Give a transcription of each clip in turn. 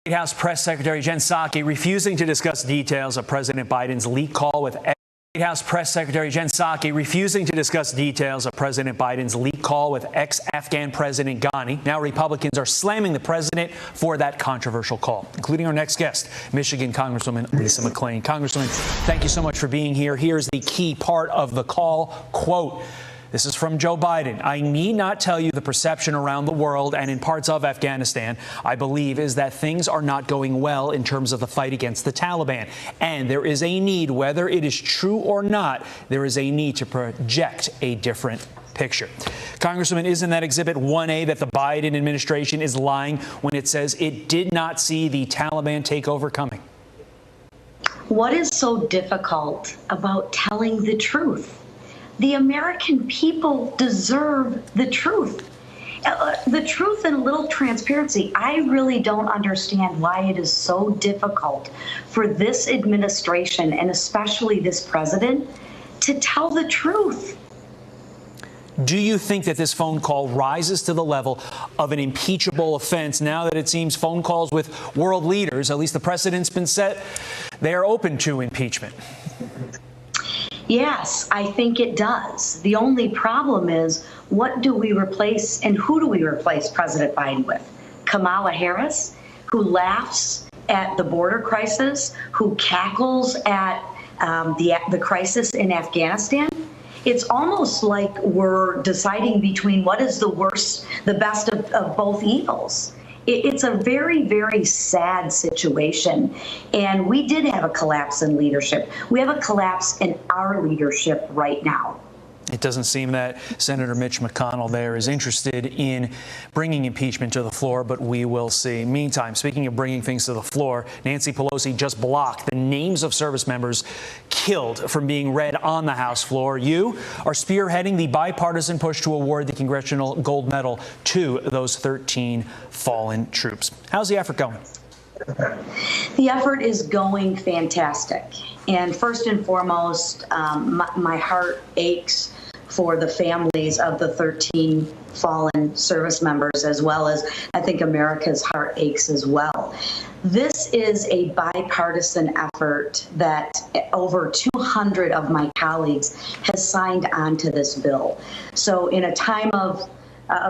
White House Press Secretary Jen Psaki refusing to discuss details of President Biden's leak call with White House Press Secretary Jen Psaki refusing to discuss details of President Biden's leak call with ex-Afghan President Ghani. Now Republicans are slamming the president for that controversial call, including our next guest, Michigan Congresswoman Lisa McClain. Congresswoman, thank you so much for being here. Here's the key part of the call. Quote, this is from Joe Biden. I need not tell you the perception around the world and in parts of Afghanistan, I believe, is that things are not going well in terms of the fight against the Taliban. And there is a need, whether it is true or not, there is a need to project a different picture. Congresswoman, isn't that Exhibit 1A that the Biden administration is lying when it says it did not see the Taliban takeover coming? What is so difficult about telling the truth? The American people deserve the truth. The truth and a little transparency. I really don't understand why it is so difficult for this administration and especially this president to tell the truth. Do you think that this phone call rises to the level of an impeachable offense now that it seems phone calls with world leaders, at least the precedent's been set, they are open to impeachment? Yes, I think it does. The only problem is, what do we replace and who do we replace President Biden with? Kamala Harris, who laughs at the border crisis, who cackles at the crisis in Afghanistan? It's almost like we're deciding between what is the worst, the best of both evils. It's a very, very sad situation. And we did have a collapse in leadership. We have a collapse in our leadership right now. It doesn't seem that Senator Mitch McConnell there is interested in bringing impeachment to the floor, but we will see. Meantime, speaking of bringing things to the floor, Nancy Pelosi just blocked the names of service members killed from being read on the House floor. You are spearheading the bipartisan push to award the Congressional Gold Medal to those 13 fallen troops. How's the effort going? The effort is going fantastic. And first and foremost, my heart aches for the families of the 13 fallen service members, as well as I think America's heart aches as well. This is a bipartisan effort that over 200 of my colleagues has signed on to this bill. So in a time of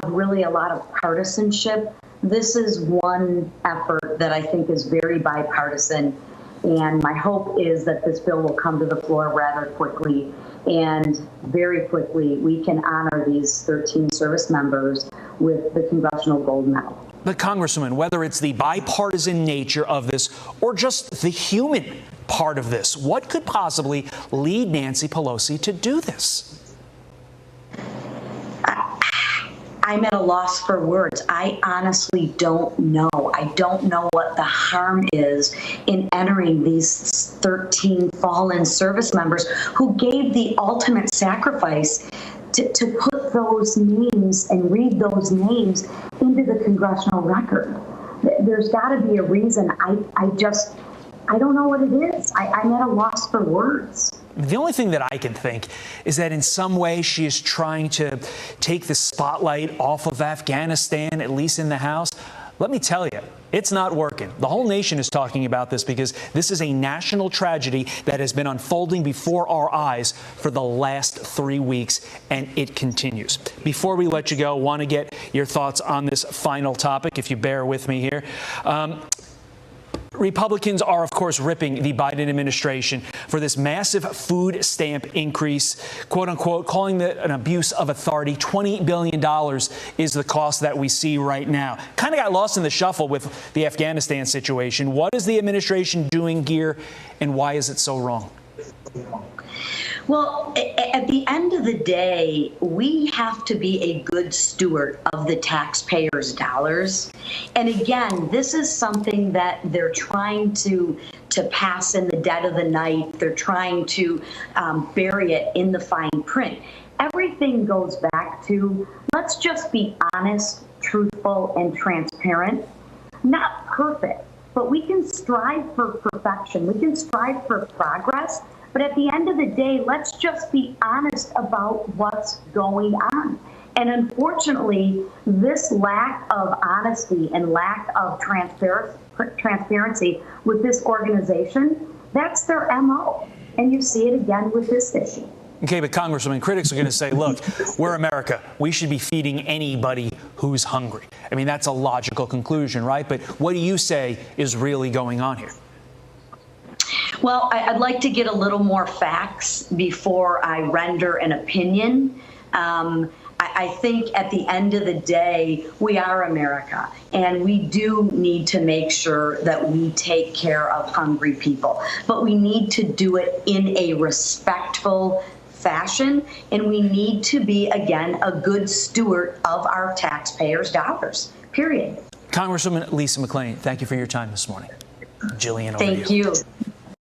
really a lot of partisanship, this is one effort that I think is very bipartisan, and my hope is that this bill will come to the floor rather quickly, and very quickly we can honor these 13 service members with the Congressional Gold Medal. But Congresswoman, whether it's the bipartisan nature of this or just the human part of this, what could possibly lead Nancy Pelosi to do this? I'm at a loss for words. I honestly don't know. I don't know what the harm is in entering these 13 fallen service members who gave the ultimate sacrifice to put those names and read those names into the congressional record. There's got to be a reason. I don't know what it is. I'm at a loss for words. The only thing that I can think is that in some way she is trying to take the spotlight off of Afghanistan, at least in the House. Let me tell you, it's not working. The whole nation is talking about this because this is a national tragedy that has been unfolding before our eyes for the last 3 weeks, and it continues. Before we let you go, I want to get your thoughts on this final topic, if you bear with me here. Republicans are, of course, ripping the Biden administration for this massive food stamp increase, quote unquote, calling it an abuse of authority. $20 billion is the cost that we see right now. Kind of got lost in the shuffle with the Afghanistan situation. What is the administration doing here, and why is it so wrong? Well, at the end of the day, we have to be a good steward of the taxpayers' dollars. And again, this is something that they're trying to pass in the dead of the night. They're trying to bury it in the fine print. Everything goes back to, let's just be honest, truthful, and transparent. Not perfect, but we can strive for perfection. We can strive for progress. But at the end of the day, let's just be honest about what's going on. And unfortunately, this lack of honesty and lack of transparency with this organization, that's their MO. And you see it again with this issue. Okay, but Congresswoman, critics are going to say, look, we're America. We should be feeding anybody who's hungry. I mean, that's a logical conclusion, right? But what do you say is really going on here? Well, I'd like to get a little more facts before I render an opinion. I think at the end of the day, we are America, and we do need to make sure that we take care of hungry people. But we need to do it in a respectful fashion, and we need to be, again, a good steward of our taxpayers' dollars, period. Congresswoman Lisa McClain, thank you for your time this morning. Jillian, over to you. Thank you.